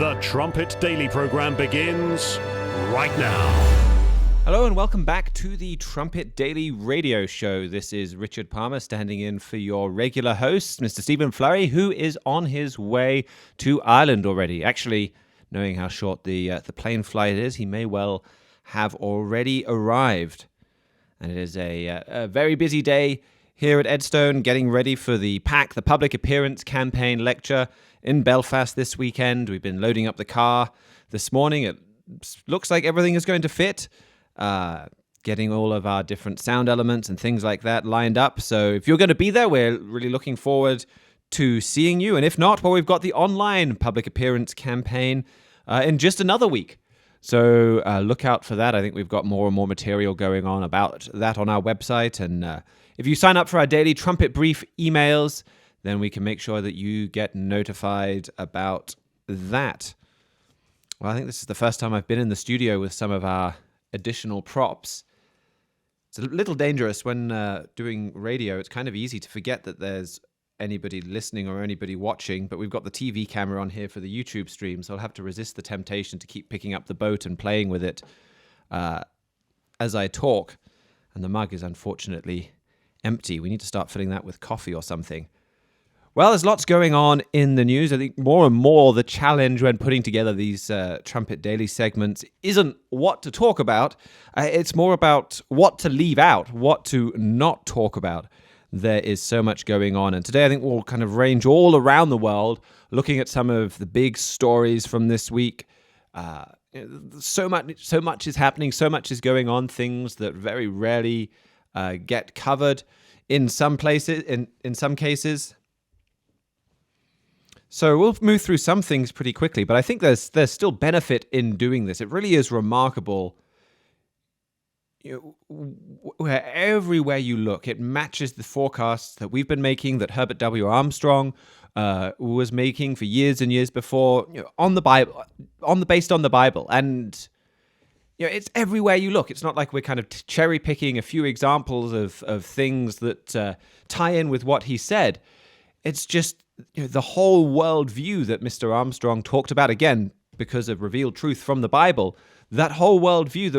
The Trumpet Daily program begins right now. Hello and welcome back to the Trumpet Daily radio show. This is Richard Palmer standing in for your regular host, Mr. Stephen Flurry, who is on his way to Ireland already. Actually, knowing how short the plane flight is, he may well have already arrived. And it is a very busy day here at Edstone, getting ready for the PAC, the Public Appearance Campaign lecture in Belfast this weekend. We've been loading up the car this morning. It looks like everything is going to fit. Getting all of our different sound elements and things like that lined up. So if you're going to be there, we're really looking forward to seeing you. And if not, well, we've got the online public appearance campaign in just another week. So look out for that. I think we've got more and more material going on about that on our website. And if you sign up for our daily Trumpet Brief emails, then we can make sure that you get notified about that. Well, I think this is the first time I've been in the studio with some of our additional props. It's a little dangerous when doing radio. It's kind of easy to forget that there's anybody listening or anybody watching, but we've got the TV camera on here for the YouTube stream, so I'll have to resist the temptation to keep picking up the boat and playing with it as I talk. And the mug is unfortunately empty. We need to start filling that with coffee or something. Well, there's lots going on in the news. I think more and more the challenge when putting together these Trumpet Daily segments isn't what to talk about. It's more about what to leave out, what to not talk about. There is so much going on. And today I think we'll kind of range all around the world, looking at some of the big stories from this week. So much is happening, so much is going on, things that very rarely get covered in some places, in some cases. So we'll move through some things pretty quickly, but I think there's still benefit in doing this. It really is remarkable. Where everywhere you look, it matches the forecasts that we've been making, that Herbert W. Armstrong was making for years and years before, on the Bible, based on the Bible, and it's everywhere you look. It's not like we're kind of cherry picking a few examples of things that tie in with what he said. It's just the whole worldview that Mr. Armstrong talked about, again, because of revealed truth from the Bible, that whole worldview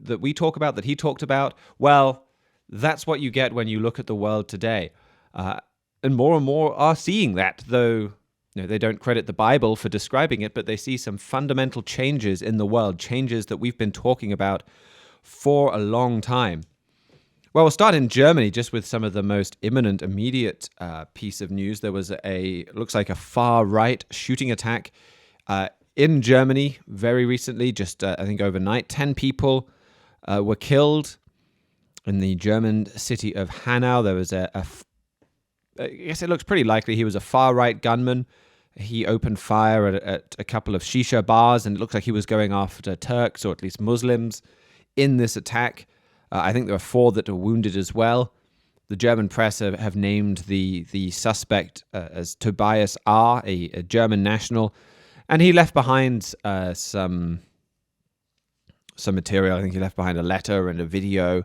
that we talk about, that he talked about, well, that's what you get when you look at the world today. And more are seeing that, though they don't credit the Bible for describing it, but they see some fundamental changes in the world, changes that we've been talking about for a long time. Well, we'll start in Germany, just with some of the most imminent, immediate piece of news. There was looks like a far-right shooting attack in Germany very recently, just I think overnight. 10 people were killed in the German city of Hanau. There was I guess it looks pretty likely he was a far-right gunman. He opened fire at a couple of shisha bars, and it looks like he was going after Turks, or at least Muslims, in this attack. I think there were 4 that were wounded as well. The German press have named the suspect as Tobias R., a German national, and he left behind some material. I think he left behind a letter and a video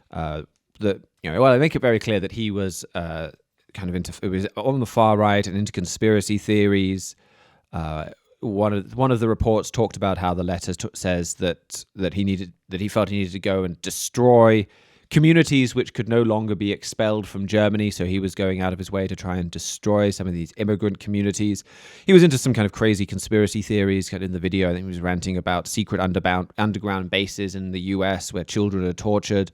that I make it very clear that he was kind of it was on the far right and into conspiracy theories. One of the reports talked about how the letter says that he felt he needed to go and destroy communities which could no longer be expelled from Germany. So he was going out of his way to try and destroy some of these immigrant communities. He was into some kind of crazy conspiracy theories. In the video, I think he was ranting about secret underground bases in the US where children are tortured.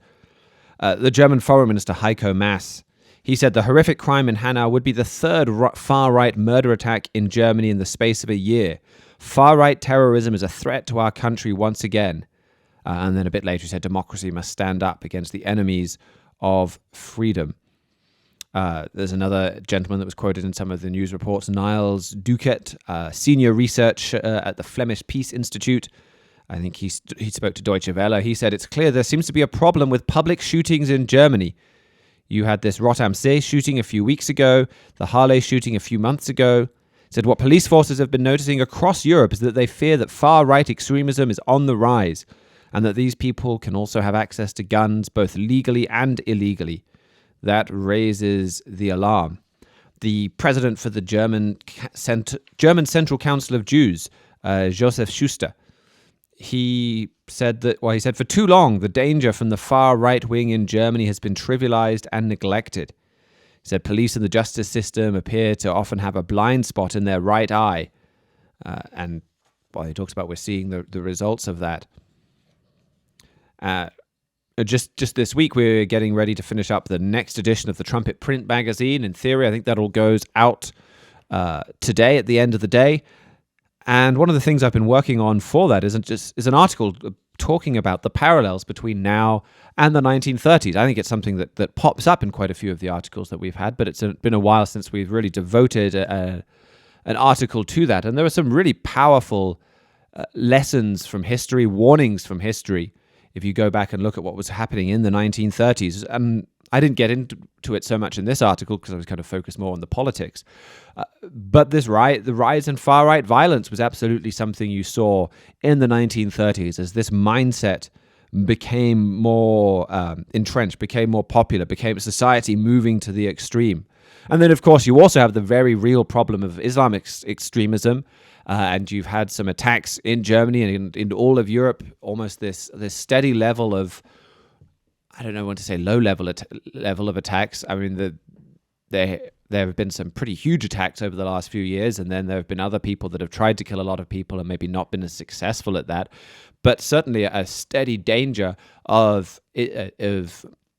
The German Foreign Minister Heiko Maas, he said the horrific crime in Hanau would be the third far-right murder attack in Germany in the space of a year. Far-right terrorism is a threat to our country once again. And then a bit later he said democracy must stand up against the enemies of freedom. There's another gentleman that was quoted in some of the news reports, Niels Duquet, senior research at the Flemish Peace Institute. I think he spoke to Deutsche Welle. He said, it's clear there seems to be a problem with public shootings in Germany. You had this Rot am See shooting a few weeks ago, the Halle shooting a few months ago. Said what police forces have been noticing across Europe is that they fear that far-right extremism is on the rise, and that these people can also have access to guns both legally and illegally. That raises the alarm. The president for the German Central Council of Jews, Joseph Schuster. He said, for too long, the danger from the far right wing in Germany has been trivialized and neglected. He said police and the justice system appear to often have a blind spot in their right eye. He talks about we're seeing the results of that. Just this week, we're getting ready to finish up the next edition of the Trumpet print magazine. In theory, I think that all goes out today at the end of the day. And one of the things I've been working on for that is an article talking about the parallels between now and the 1930s. I think it's something that pops up in quite a few of the articles that we've had, but it's been a while since we've really devoted an article to that. And there are some really powerful lessons from history, warnings from history, if you go back and look at what was happening in the 1930s. And I didn't get into it so much in this article because I was kind of focused more on the politics. But the rise in far-right violence was absolutely something you saw in the 1930s as this mindset became more entrenched, became more popular, became society moving to the extreme. And then, of course, you also have the very real problem of Islamic extremism. And you've had some attacks in Germany and in all of Europe, almost this steady level of, I don't know when to say, low level of attacks. I mean, there have been some pretty huge attacks over the last few years, and then there have been other people that have tried to kill a lot of people and maybe not been as successful at that. But certainly a steady danger of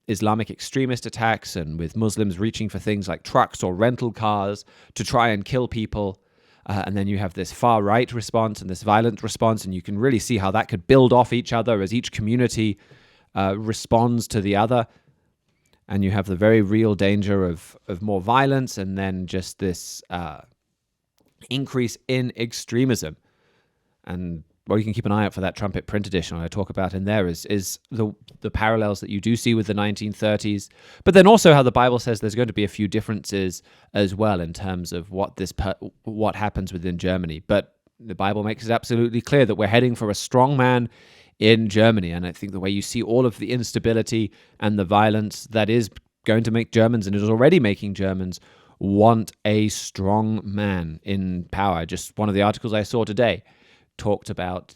Islamic extremist attacks, and with Muslims reaching for things like trucks or rental cars to try and kill people. And then you have this far-right response and this violent response, and you can really see how that could build off each other as each community responds to the other. And you have the very real danger of more violence, and then just this increase in extremism. And you can keep an eye out for that Trumpet print edition I talk about in there is the parallels that you do see with the 1930s, but then also how the Bible says there's going to be a few differences as well in terms of what happens within Germany. But the Bible makes it absolutely clear that we're heading for a strong man in Germany, and I think the way you see all of the instability and the violence, that is going to make Germans, and is already making Germans, want a strong man in power. Just one of the articles I saw today talked about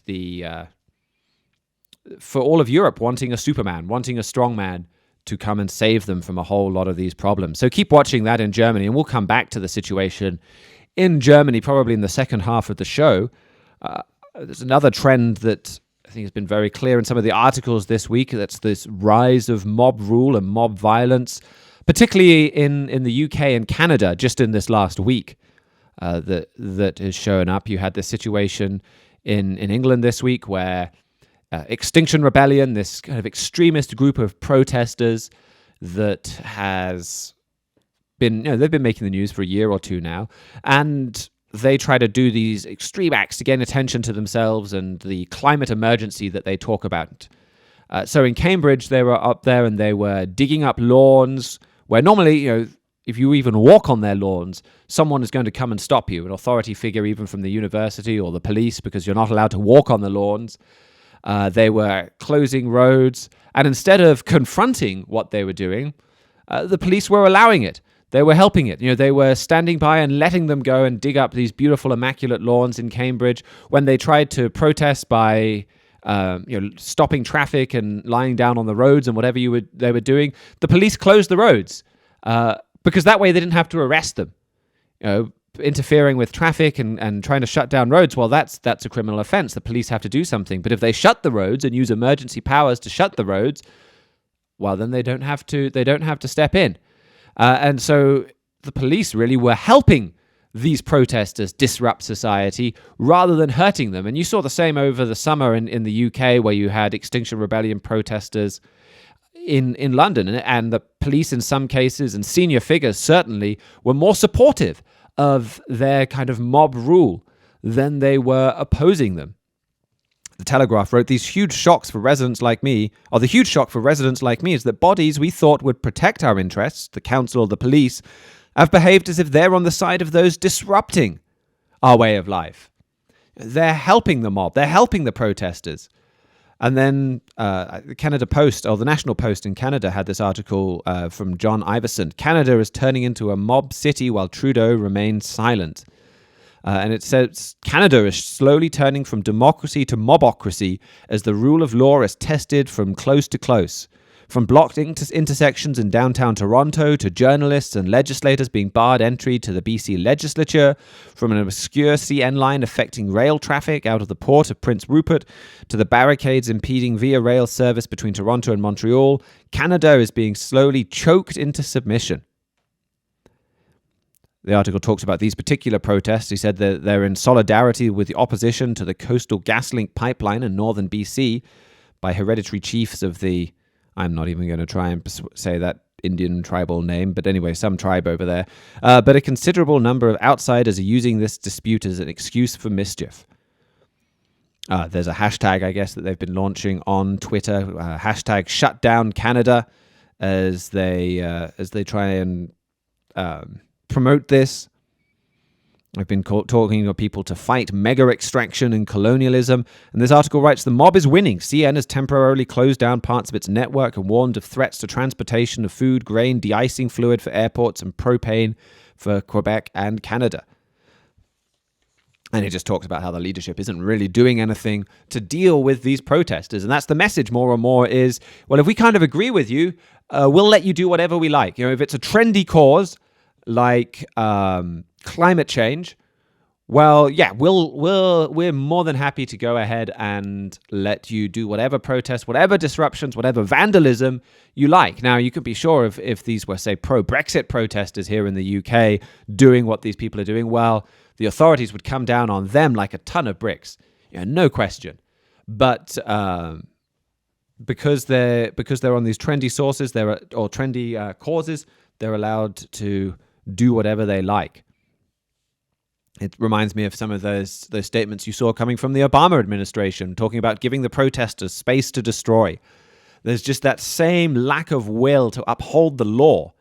for all of Europe wanting a Superman, wanting a strong man to come and save them from a whole lot of these problems. So keep watching that in Germany, and we'll come back to the situation in Germany probably in the second half of the show. There's another trend that I think has been very clear in some of the articles this week. That's this rise of mob rule and mob violence, particularly in the UK and Canada just in this last week. That has shown up. You had this situation in England this week where Extinction Rebellion, this kind of extremist group of protesters that has been, they've been making the news for a year or two now, and they try to do these extreme acts to gain attention to themselves and the climate emergency that they talk about. So in Cambridge, they were up there and they were digging up lawns where normally, if you even walk on their lawns, someone is going to come and stop you, an authority figure even from the university or the police, because you're not allowed to walk on the lawns. They were closing roads, and instead of confronting what they were doing, the police were allowing it. They were helping it. They were standing by and letting them go and dig up these beautiful, immaculate lawns in Cambridge. When they tried to protest by stopping traffic and lying down on the roads and whatever they were doing, the police closed the roads. Because that way they didn't have to arrest them. Interfering with traffic and trying to shut down roads, well, that's a criminal offense. The police have to do something. But if they shut the roads and use emergency powers to shut the roads, well, then they don't have to step in. And so the police really were helping these protesters disrupt society rather than hurting them. And you saw the same over the summer in the UK, where you had Extinction Rebellion protesters in London, and the police in some cases, and senior figures certainly, were more supportive of their kind of mob rule than they were opposing them. The Telegraph wrote, the huge shock for residents like me is that bodies we thought would protect our interests, the council or the police, have behaved as if they're on the side of those disrupting our way of life. They're helping the mob. They're helping the protesters. And then the Canada Post, or the National Post in Canada, had this article from John Iverson. Canada is turning into a mob city while Trudeau remains silent. And it says Canada is slowly turning from democracy to mobocracy as the rule of law is tested from close to close. From blocked intersections in downtown Toronto to journalists and legislators being barred entry to the BC legislature, from an obscure CN line affecting rail traffic out of the port of Prince Rupert to the barricades impeding via rail service between Toronto and Montreal, Canada is being slowly choked into submission. The article talks about these particular protests. He said that they're in solidarity with the opposition to the Coastal GasLink pipeline in northern BC by hereditary chiefs of the... I'm not even going to try and say that Indian tribal name, but anyway, some tribe over there. But a considerable number of outsiders are using this dispute as an excuse for mischief. There's a hashtag, I guess, that they've been launching on Twitter, hashtag #ShutDownCanada, as they try and promote this. I've been talking to people to fight mega extraction and colonialism. And this article writes, the mob is winning. CN has temporarily closed down parts of its network and warned of threats to transportation of food, grain, de-icing fluid for airports, and propane for Quebec and Canada. And he just talks about how the leadership isn't really doing anything to deal with these protesters. And that's the message more and more is, well, if we kind of agree with you, we'll let you do whatever we like. You know, if it's a trendy cause like climate change, well, yeah, we're more than happy to go ahead and let you do whatever protests, whatever disruptions, whatever vandalism you like. Now, you could be sure if these were, say, pro-Brexit protesters here in the UK doing what these people are doing, well, the authorities would come down on them like a ton of bricks, no question. But because they're on these trendy sources, or trendy causes, they're allowed to do whatever they like. It reminds me of some of those statements you saw coming from the Obama administration, talking about giving the protesters space to destroy. There's just that same lack of will to uphold the law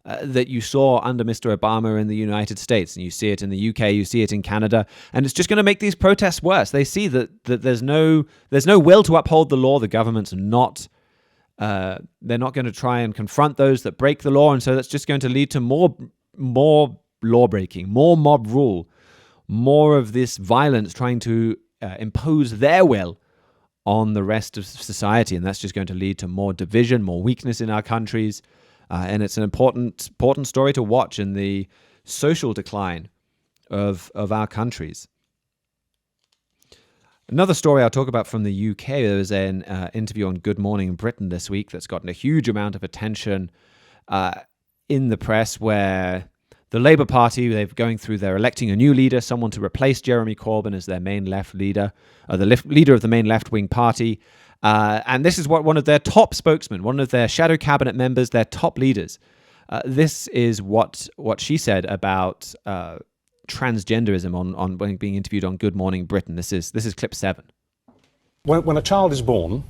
that you saw under Mr. Obama in the United States. And you see it in the UK, you see it in Canada. And it's just going to make these protests worse. They see that there's no will to uphold the law. The government's not... they're not going to try and confront those that break the law. And so that's just going to lead to more law breaking, more mob rule, more of this violence trying to impose their will on the rest of society. And that's just going to lead to more division, more weakness in our countries. And it's an important story to watch in the social decline of our countries. Another story I'll talk about from the UK, there was an interview on Good Morning Britain this week that's gotten a huge amount of attention in the press, where the Labour Party, they're electing a new leader, someone to replace Jeremy Corbyn as their main left leader, leader of the main left-wing party. And this is what one of their top spokesmen, one of their shadow cabinet members, their top leaders. This is what she said about transgenderism on when being interviewed on Good Morning Britain. This is clip 7. When a child is born,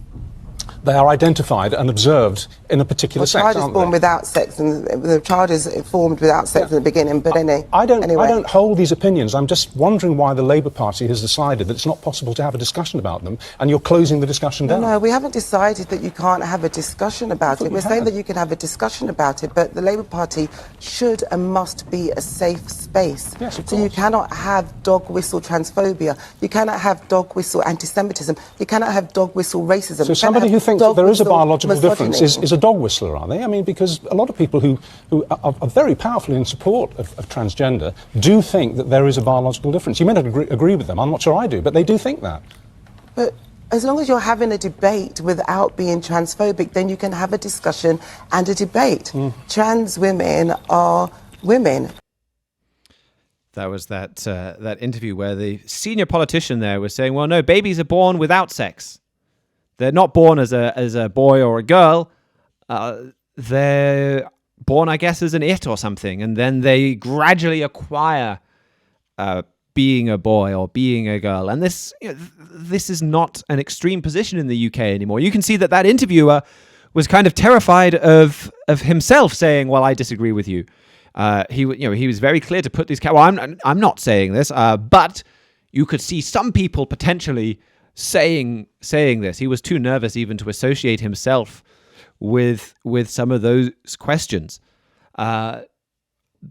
they are identified and observed in a particular sex. The child is born without sex, and the child is formed without sex in the beginning. But anyway, I don't hold these opinions. I'm just wondering why the Labour Party has decided that it's not possible to have a discussion about them, and you're closing the discussion down. No, we haven't decided that you can't have a discussion about it. We're saying that you can have a discussion about it, but the Labour Party should and must be a safe space. Yes, of course. So you cannot have dog whistle transphobia. You cannot have dog whistle anti-Semitism. You cannot have dog whistle racism. So somebody who thinks that there is a biological difference is a dog whistler, are they? I mean, because a lot of people who are very powerfully in support of transgender do think that there is a biological difference. You may not agree with them, I'm not sure I do, but they do think that. But as long as you're having a debate without being transphobic, then you can have a discussion and a debate. Trans women are women. That was that interview where the senior politician there was saying, well, no, babies are born without sex. They're not born as a boy or a girl. They're born, I guess, as an it or something, and then they gradually acquire being a boy or being a girl. And this is not an extreme position in the UK anymore. You can see that interviewer was kind of terrified of himself saying, "Well, I disagree with you." He was very clear to put these. Well, I'm not saying this, but you could see some people potentially saying this. He was too nervous even to associate himself with some of those questions.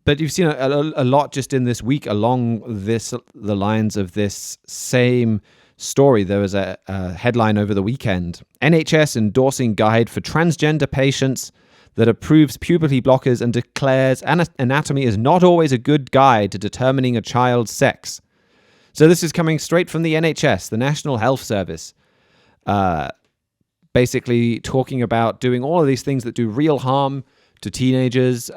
But you've seen a lot just in this week along the lines of this same story. There was a headline over the weekend: NHS endorsing guide for transgender patients that approves puberty blockers and declares anatomy is not always a good guide to determining a child's sex. So this is coming straight from the NHS, the National Health Service, basically talking about doing all of these things that do real harm to teenagers,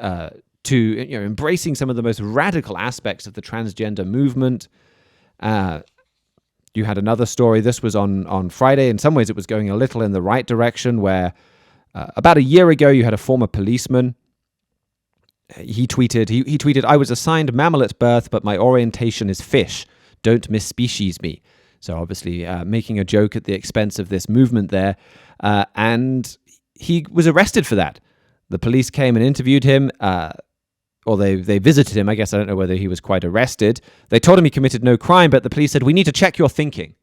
to embracing some of the most radical aspects of the transgender movement. You had another story. This was on Friday. In some ways, it was going a little in the right direction, where about a year ago, you had a former policeman. He tweeted, "I was assigned mammal at birth, but my orientation is fish. Don't misspecies me." So obviously making a joke at the expense of this movement there. And he was arrested for that. The police came and interviewed him, or they visited him. I guess I don't know whether he was quite arrested. They told him he committed no crime, but the police said, "We need to check your thinking.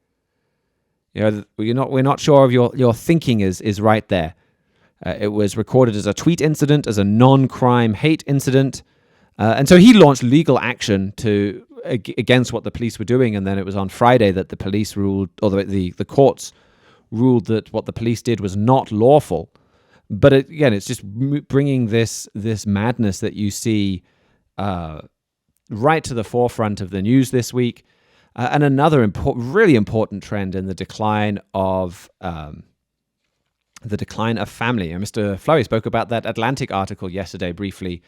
We're not sure if your thinking is right there." It was recorded as a tweet incident, as a non-crime hate incident. And so he launched legal action against what the police were doing. And then it was on Friday that the police ruled, or the courts ruled, that what the police did was not lawful. But again, it's just bringing this madness that you see right to the forefront of the news this week. And another really important trend in the decline of family. And Mr. Flurry spoke about that Atlantic article yesterday briefly.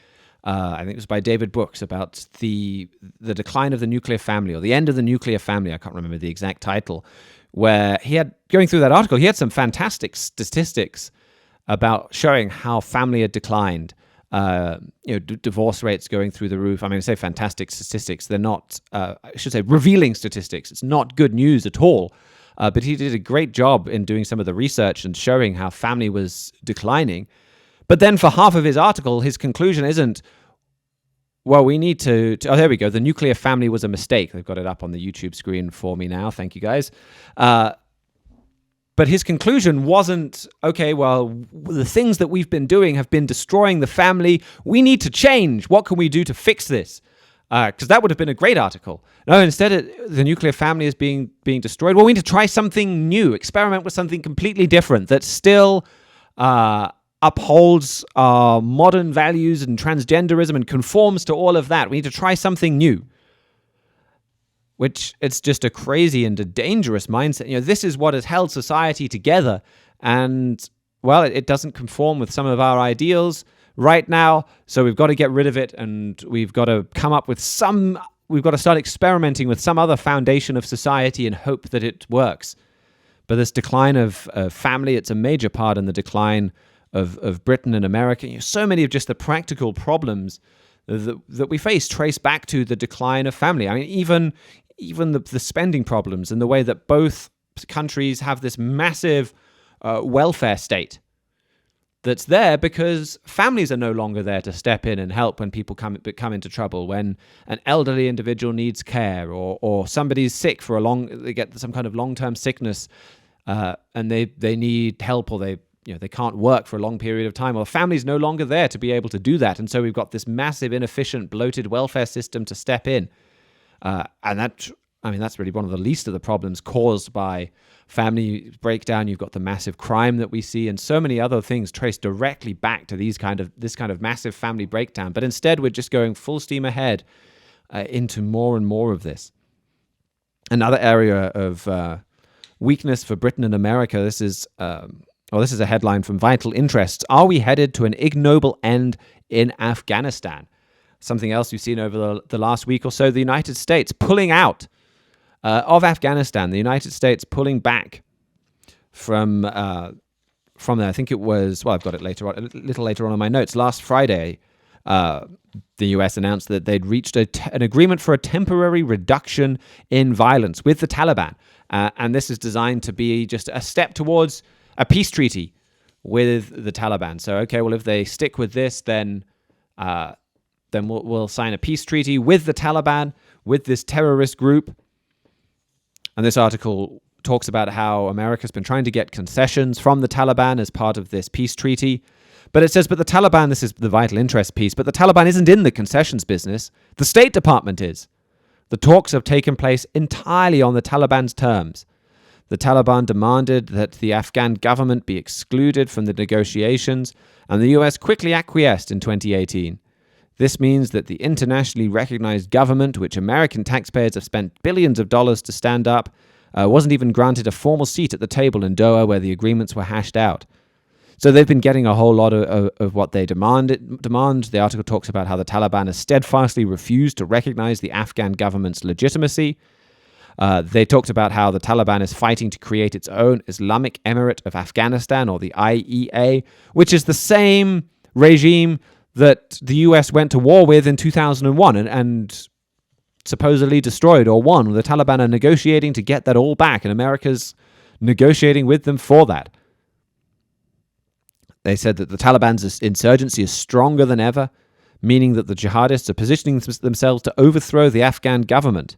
I think it was by David Brooks, about the decline of the nuclear family, or the end of the nuclear family. I can't remember the exact title. Where going through that article, he had some fantastic statistics about showing how family had declined. Divorce rates going through the roof. I mean, I say fantastic statistics. They're not, I should say, revealing statistics. It's not good news at all. But he did a great job in doing some of the research and showing how family was declining. But then for half of his article, his conclusion isn't, well, we need to oh, there we go. The nuclear family was a mistake. They've got it up on the YouTube screen for me now. Thank you, guys. But his conclusion wasn't, okay, well, the things that we've been doing have been destroying the family. We need to change. What can we do to fix this? Because that would have been a great article. No, instead, the nuclear family is being destroyed. Well, we need to try something new, experiment with something completely different that still upholds our modern values and transgenderism and conforms to all of that. We need to try something new. Which, it's just a crazy and a dangerous mindset. This is what has held society together. And, well, it doesn't conform with some of our ideals right now. So we've got to get rid of it, and we've got to come up with we've got to start experimenting with some other foundation of society and hope that it works. But this decline of family, it's a major part in the decline of Britain and America. So many of just the practical problems that we face trace back to the decline of family. I mean, even the spending problems, and the way that both countries have this massive welfare state that's there because families are no longer there to step in and help when people come into trouble, when an elderly individual needs care, or somebody's sick they get some kind of long-term sickness, and they need help, or they can't work for a long period of time. Well, the family's no longer there to be able to do that. And so we've got this massive, inefficient, bloated welfare system to step in. And that's really one of the least of the problems caused by family breakdown. You've got the massive crime that we see, and so many other things traced directly back to this kind of massive family breakdown. But instead, we're just going full steam ahead into more and more of this. Another area of weakness for Britain and America. This is a headline from Vital Interests. Are we headed to an ignoble end in Afghanistan? Something else we've seen over the last week or so, the United States pulling out of Afghanistan, the United States pulling back from there. I think it was, I've got it a little later on in my notes. Last Friday, the US announced that they'd reached an agreement for a temporary reduction in violence with the Taliban. And this is designed to be just a step towards a peace treaty with the Taliban. So, okay, well, if they stick with this, then we'll sign a peace treaty with the Taliban, with this terrorist group. And this article talks about how America's been trying to get concessions from the Taliban as part of this peace treaty. But it says, but the Taliban, this is the vital interest piece, but the Taliban isn't in the concessions business. The State Department is. The talks have taken place entirely on the Taliban's terms. The Taliban demanded that the Afghan government be excluded from the negotiations, and the US quickly acquiesced in 2018. This means that the internationally recognized government, which American taxpayers have spent billions of dollars to stand up, wasn't even granted a formal seat at the table in Doha where the agreements were hashed out. So they've been getting a whole lot of what they demand. The article talks about how the Taliban has steadfastly refused to recognize the Afghan government's legitimacy. They talked about how the Taliban is fighting to create its own Islamic Emirate of Afghanistan, or the IEA, which is the same regime that the US went to war with in 2001 and supposedly destroyed or won. The Taliban are negotiating to get that all back, and America's negotiating with them for that. They said that the Taliban's insurgency is stronger than ever, meaning that the jihadists are positioning themselves to overthrow the Afghan government.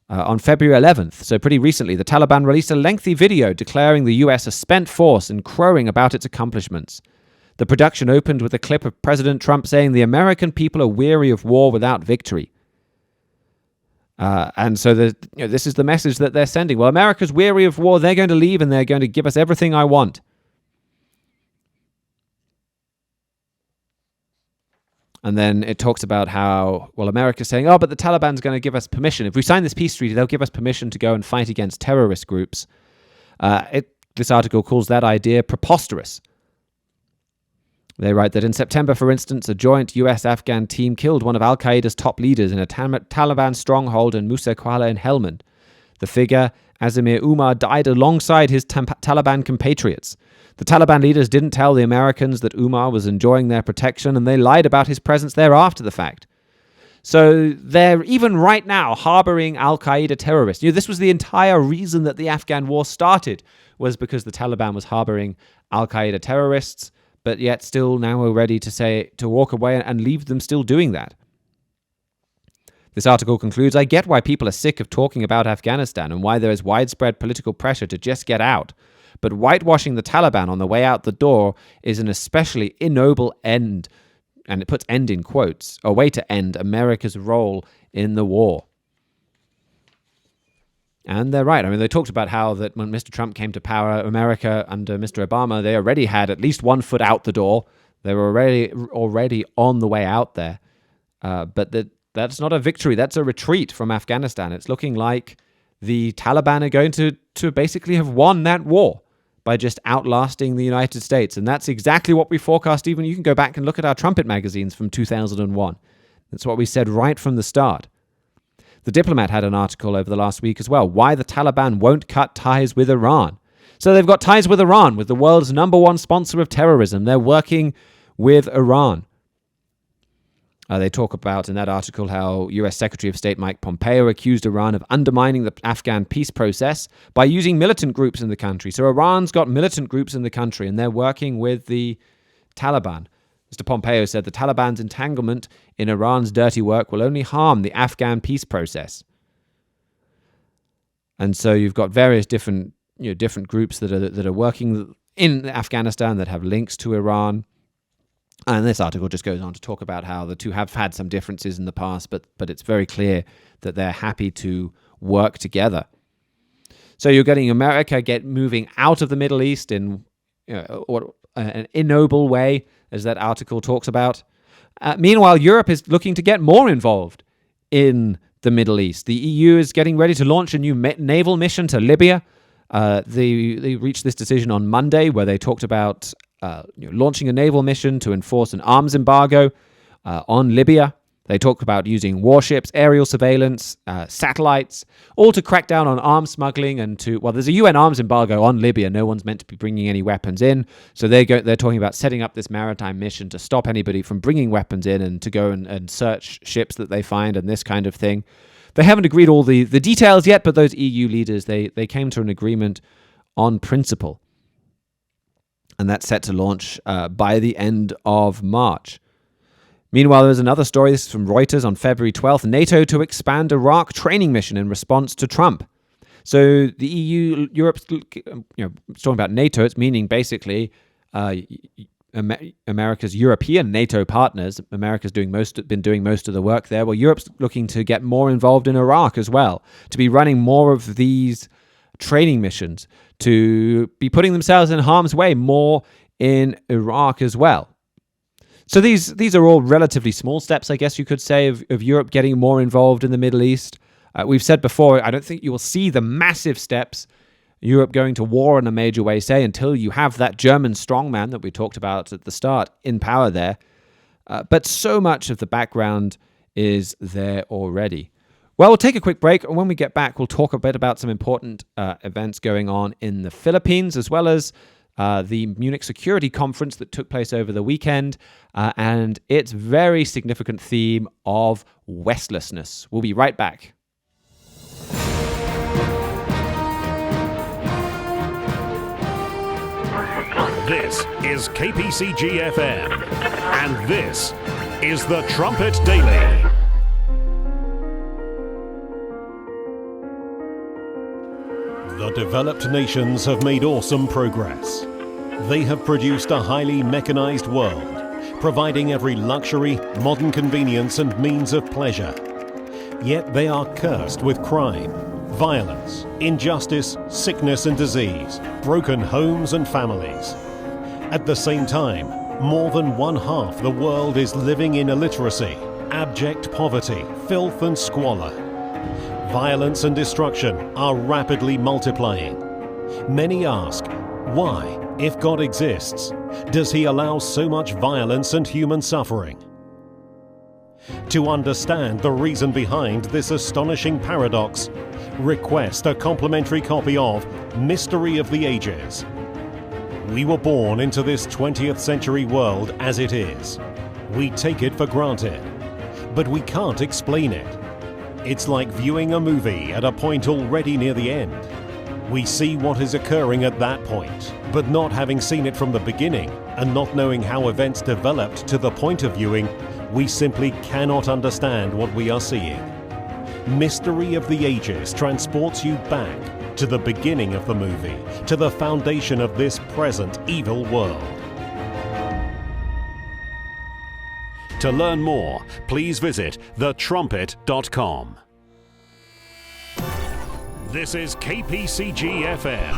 On February 11th, so pretty recently, the Taliban released a lengthy video declaring the US a spent force and crowing about its accomplishments. The production opened with a clip of President Trump saying the American people are weary of war without victory. And so this is the message that they're sending. Well, America's weary of war. They're going to leave and they're going to give us everything I want. And then it talks about how, well, America's saying, oh, but the Taliban's going to give us permission. If we sign this peace treaty, they'll give us permission to go and fight against terrorist groups. This article calls that idea preposterous. They write that in September, for instance, a joint US-Afghan team killed one of al-Qaeda's top leaders in a Taliban stronghold in Musa Qala in Helmand. The figure, Azimir Umar, died alongside his Taliban compatriots. The Taliban leaders didn't tell the Americans that Umar was enjoying their protection, and they lied about his presence there after the fact. So they're even right now harboring al-Qaeda terrorists. This was the entire reason that the Afghan war started, was because the Taliban was harboring al-Qaeda terrorists, but yet still now we're ready to walk away and leave them still doing that. This article concludes, I get why people are sick of talking about Afghanistan and why there is widespread political pressure to just get out. But whitewashing the Taliban on the way out the door is an especially ignoble end, and it puts end in quotes, a way to end America's role in the war. And they're right. I mean, they talked about how that when Mr. Trump came to power, America under Mr. Obama, they already had at least one foot out the door. They were already on the way out there. But that's not a victory. That's a retreat from Afghanistan. It's looking like the Taliban are going to basically have won that war by just outlasting the United States. And that's exactly what we forecast. Even you can go back and look at our trumpet magazines from 2001. That's what we said right from the start. The Diplomat had an article over the last week as well, why the Taliban won't cut ties with Iran. So they've got ties with Iran, with the world's #1 sponsor of terrorism. They're working with Iran. They talk about in that article how U.S. Secretary of State Mike Pompeo accused Iran of undermining the Afghan peace process by using militant groups in the country. So Iran's got militant groups in the country and they're working with the Taliban. Mr. Pompeo said the Taliban's entanglement in Iran's dirty work will only harm the Afghan peace process. And so you've got various different groups that are working in Afghanistan that have links to Iran. And this article just goes on to talk about how the two have had some differences in the past, but it's very clear that they're happy to work together. So you're getting America moving out of the Middle East in an ignoble way, as that article talks about. Meanwhile, Europe is looking to get more involved in the Middle East. The EU is getting ready to launch a new naval mission to Libya. They reached this decision on Monday, where they talked about launching a naval mission to enforce an arms embargo on Libya. They talk about using warships, aerial surveillance, satellites, all to crack down on arms smuggling and there's a UN arms embargo on Libya. No one's meant to be bringing any weapons in. So they're talking about setting up this maritime mission to stop anybody from bringing weapons in and to go and search ships that they find and this kind of thing. They haven't agreed all the details yet, but those EU leaders, they came to an agreement on principle. And that's set to launch by the end of March. Meanwhile, there's another story. This is from Reuters on February 12th. NATO to expand Iraq training mission in response to Trump. So the EU, Europe's, talking about NATO, it's meaning basically America's European NATO partners. America's been doing most of the work there. Well, Europe's looking to get more involved in Iraq as well, to be running more of these training missions, to be putting themselves in harm's way more in Iraq as well. So these are all relatively small steps, I guess you could say, of Europe getting more involved in the Middle East. We've said before, I don't think you will see the massive steps, Europe going to war in a major way, say, until you have that German strongman that we talked about at the start in power there. But so much of the background is there already. Well, we'll take a quick break, and when we get back, we'll talk a bit about some important events going on in the Philippines, as well as the Munich Security Conference that took place over the weekend, and its very significant theme of Westlessness. We'll be right back. This is KPCG FM, and this is the Trumpet Daily. The developed nations have made awesome progress. They have produced a highly mechanized world, providing every luxury, modern convenience, and means of pleasure. Yet they are cursed with crime, violence, injustice, sickness and disease, broken homes and families. At the same time, more than one half the world is living in illiteracy, abject poverty, filth and squalor. Violence and destruction are rapidly multiplying. Many ask, why, if God exists, does he allow so much violence and human suffering? To understand the reason behind this astonishing paradox, request a complimentary copy of Mystery of the Ages. We were born into this 20th century world as it is. We take it for granted, but we can't explain it. It's like viewing a movie at a point already near the end. We see what is occurring at that point, but not having seen it from the beginning and not knowing how events developed to the point of viewing, we simply cannot understand what we are seeing. Mystery of the Ages transports you back to the beginning of the movie, to the foundation of this present evil world. To learn more, please visit thetrumpet.com. This is KPCG FM,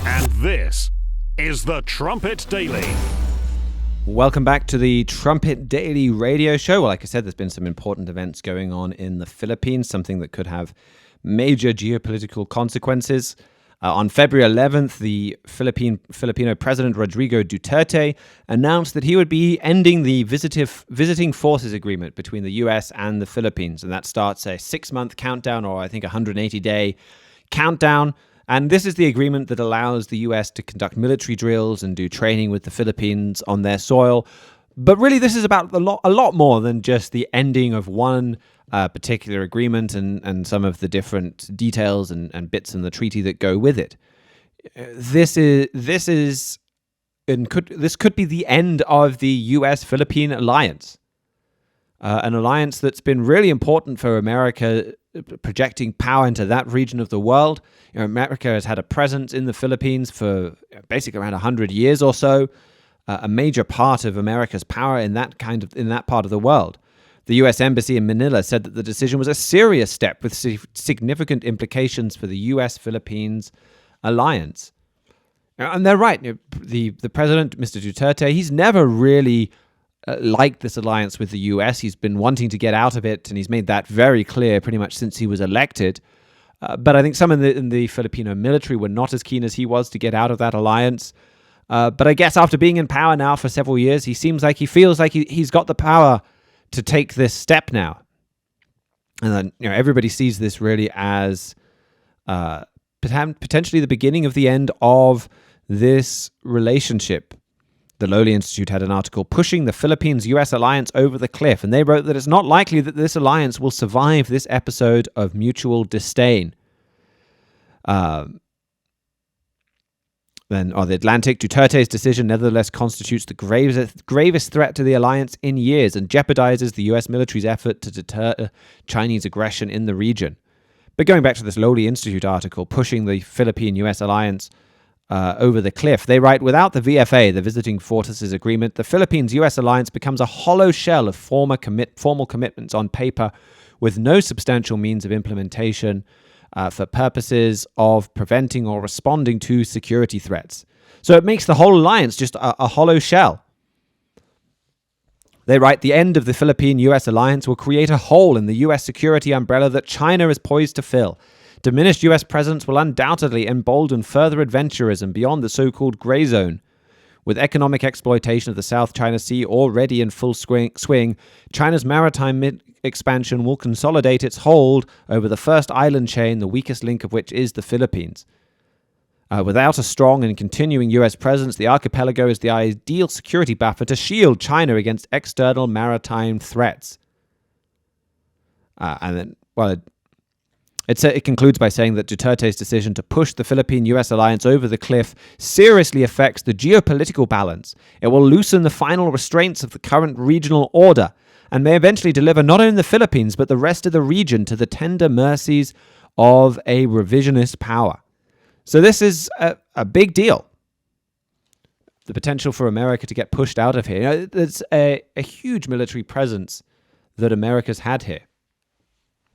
and this is the Trumpet Daily. Welcome back to the Trumpet Daily radio show. Well, like I said, there's been some important events going on in the Philippines, something that could have major geopolitical consequences. On February 11th, the Filipino President Rodrigo Duterte announced that he would be ending the visiting forces agreement between the US and the Philippines. And that starts a 6-month countdown, or I think 180-day countdown. And this is the agreement that allows the US to conduct military drills and do training with the Philippines on their soil. But really, this is about a lot more than just the ending of one particular agreement and some of the different details and bits in the treaty that go with it. This could be the end of the US-Philippine alliance, an alliance that's been really important for America, projecting power into that region of the world. You know, America has had a presence in the Philippines for basically around 100 years or so, a major part of America's power in that part of the world. The U.S. Embassy in Manila said that the decision was a serious step with significant implications for the U.S.-Philippines alliance. And they're right. You know, the president, Mr. Duterte, he's never really liked this alliance with the U.S. He's been wanting to get out of it, and he's made that very clear pretty much since he was elected. But I think some in the Filipino military were not as keen as he was to get out of that alliance. But I guess after being in power now for several years, he feels like he's got the power to take this step now. And then, you know, everybody sees this really as potentially the beginning of the end of this relationship. The Lowly Institute had an article pushing the Philippines-US alliance over the cliff, and they wrote that it's not likely that this alliance will survive this episode of mutual disdain. Then, on the Atlantic, Duterte's decision nevertheless constitutes the gravest threat to the alliance in years and jeopardizes the U.S. military's effort to deter Chinese aggression in the region. But going back to this Lowly Institute article, pushing the Philippine-U.S. alliance over the cliff. They write, without the VFA, the Visiting Forces Agreement, the Philippines-US alliance becomes a hollow shell of formal commitments on paper with no substantial means of implementation for purposes of preventing or responding to security threats. So it makes the whole alliance just a hollow shell. They write, the end of the Philippine-US alliance will create a hole in the US security umbrella that China is poised to fill. Diminished US presence will undoubtedly embolden further adventurism beyond the so-called gray zone. With economic exploitation of the South China Sea already in full swing, China's maritime expansion will consolidate its hold over the first island chain, the weakest link of which is the Philippines. Without a strong and continuing US presence, the archipelago is the ideal security buffer to shield China against external maritime threats. It concludes by saying that Duterte's decision to push the Philippine-US alliance over the cliff seriously affects the geopolitical balance. It will loosen the final restraints of the current regional order and may eventually deliver not only the Philippines but the rest of the region to the tender mercies of a revisionist power. So this is a big deal. The potential for America to get pushed out of here. There's a huge military presence that America's had here.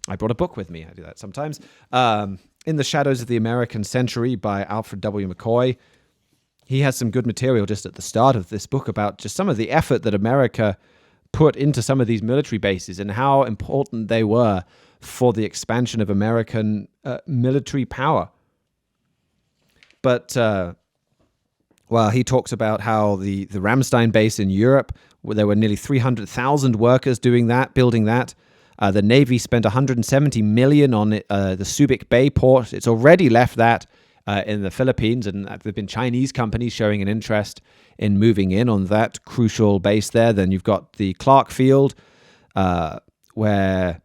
I brought a book with me. I do that sometimes. In the Shadows of the American Century by Alfred W. McCoy. He has some good material just at the start of this book about just some of the effort that America put into some of these military bases and how important they were for the expansion of American military power. But, he talks about how the Ramstein base in Europe, where there were nearly 300,000 workers building that. The Navy spent $170 million on the Subic Bay port. It's already left that in the Philippines, and there have been Chinese companies showing an interest in moving in on that crucial base there. Then you've got the Clark Field, where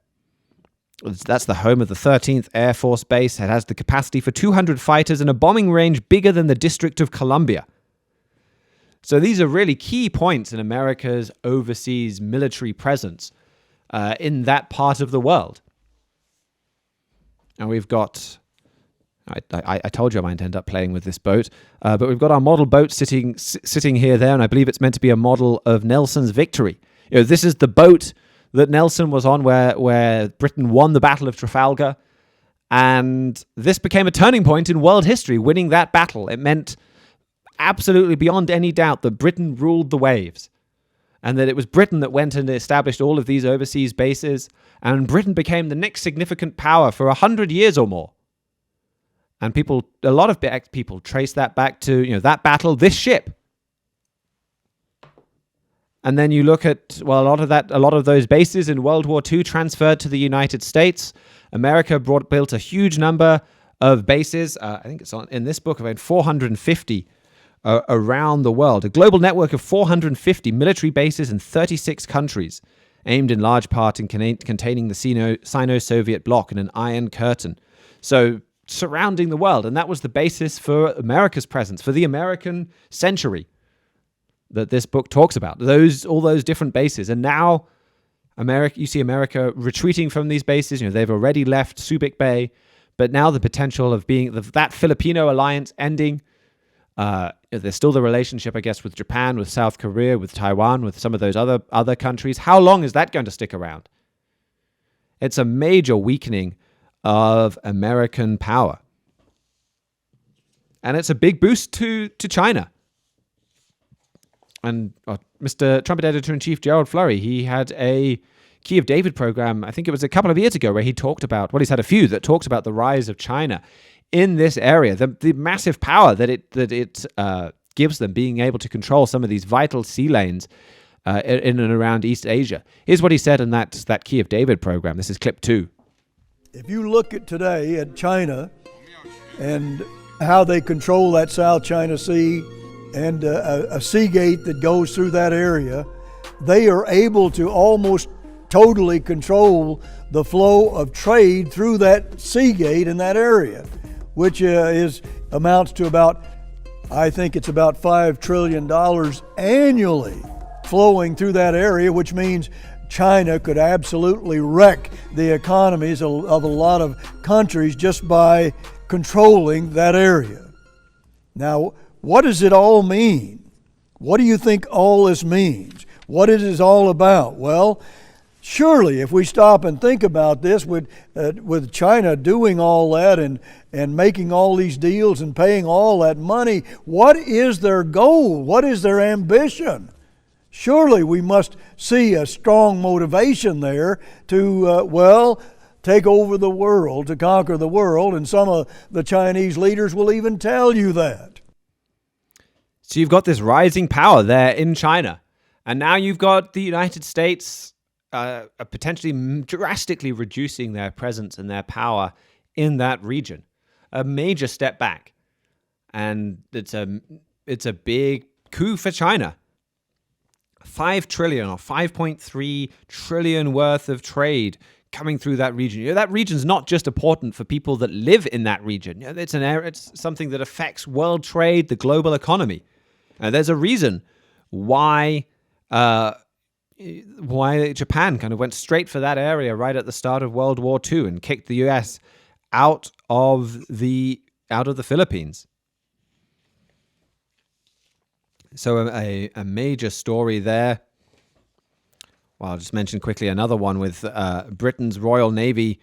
that's the home of the 13th Air Force Base. It has the capacity for 200 fighters and a bombing range bigger than the District of Columbia. So these are really key points in America's overseas military presence in that part of the world. And we've got, I told you I might end up playing with this boat, but we've got our model boat sitting here, there, and I believe it's meant to be a model of Nelson's victory. This is the boat that Nelson was on where Britain won the Battle of Trafalgar, and this became a turning point in world history, winning that battle. It meant absolutely beyond any doubt that Britain ruled the waves, and that it was Britain that went and established all of these overseas bases, and Britain became the next significant power for 100 years or more. And a lot of people trace that back to, that battle, this ship. And then you look at, a lot of those bases in World War II transferred to the United States. America built a huge number of bases. I think it's in this book, about 450 around the world. A global network of 450 military bases in 36 countries, aimed in large part in containing the Sino-Soviet bloc in an iron curtain. So surrounding the world. And that was the basis for America's presence, for the American century that this book talks about. All those different bases. And now you see America retreating from these bases. They've already left Subic Bay, but now the potential of being that Filipino alliance ending. There's still the relationship, I guess, with Japan, with South Korea, with Taiwan, with some of those other countries. How long is that going to stick around? It's a major weakening of American power. And it's a big boost to China. And Mr. Trumpet Editor-in-Chief Gerald Flurry, he had a Key of David program, I think it was a couple of years ago, where he talked about, he's had a few that talks about the rise of China in this area, the massive power that it gives them, being able to control some of these vital sea lanes in and around East Asia. Here's what he said in that Key of David program. This is clip 2. If you look today at China and how they control that South China Sea and a sea gate that goes through that area, they are able to almost totally control the flow of trade through that sea gate in that area, which amounts to about, I think it's about $5 trillion annually flowing through that area, which means China could absolutely wreck the economies of a lot of countries just by controlling that area. Now, what does it all mean? What do you think all this means? What it is all about? Well, surely if we stop and think about this, with China doing all that and making all these deals and paying all that money, what is their goal? What is their ambition? Surely we must see a strong motivation there to, take over the world, to conquer the world, and some of the Chinese leaders will even tell you that. So you've got this rising power there in China, and now you've got the United States potentially drastically reducing their presence and their power in that region. A major step back. And it's a big coup for China. 5 trillion or 5.3 trillion worth of trade coming through that region. That region's not just important for people that live in that region. It's something that affects world trade, the global economy. There's a reason why Japan kind of went straight for that area right at the start of World War II and kicked the US out of the Philippines. So a major story there. Well, I'll just mention quickly another one with Britain's Royal Navy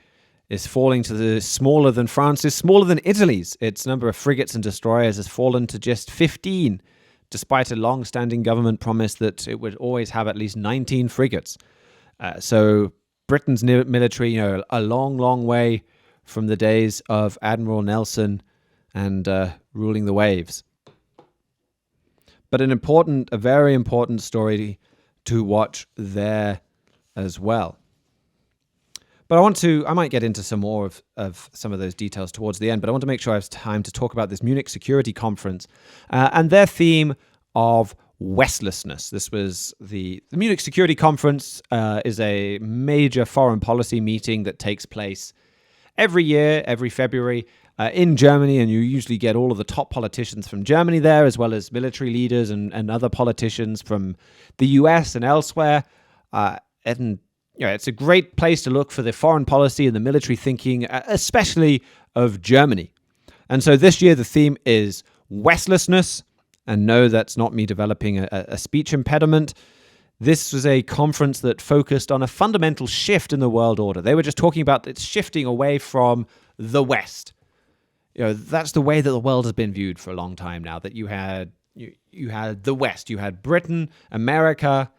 is falling to the smaller than France's, smaller than Italy's. Its number of frigates and destroyers has fallen to just 15, despite a long-standing government promise that it would always have at least 19 frigates. So Britain's military, a long, long way from the days of Admiral Nelson and ruling the waves. But a very important story to watch there as well. But I might get into some more of some of those details towards the end, but I want to make sure I have time to talk about this Munich Security Conference and their theme of Westlessness. This was the Munich Security Conference is a major foreign policy meeting that takes place every year, every February, in Germany, and you usually get all of the top politicians from Germany there, as well as military leaders and other politicians from the US and elsewhere. And it's a great place to look for the foreign policy and the military thinking, especially of Germany. And so this year the theme is Westlessness. And no, that's not me developing a speech impediment. This was a conference that focused on a fundamental shift in the world order. They were just talking about it shifting away from the West. That's the way that the world has been viewed for a long time now, that you had the West, you had Britain, America,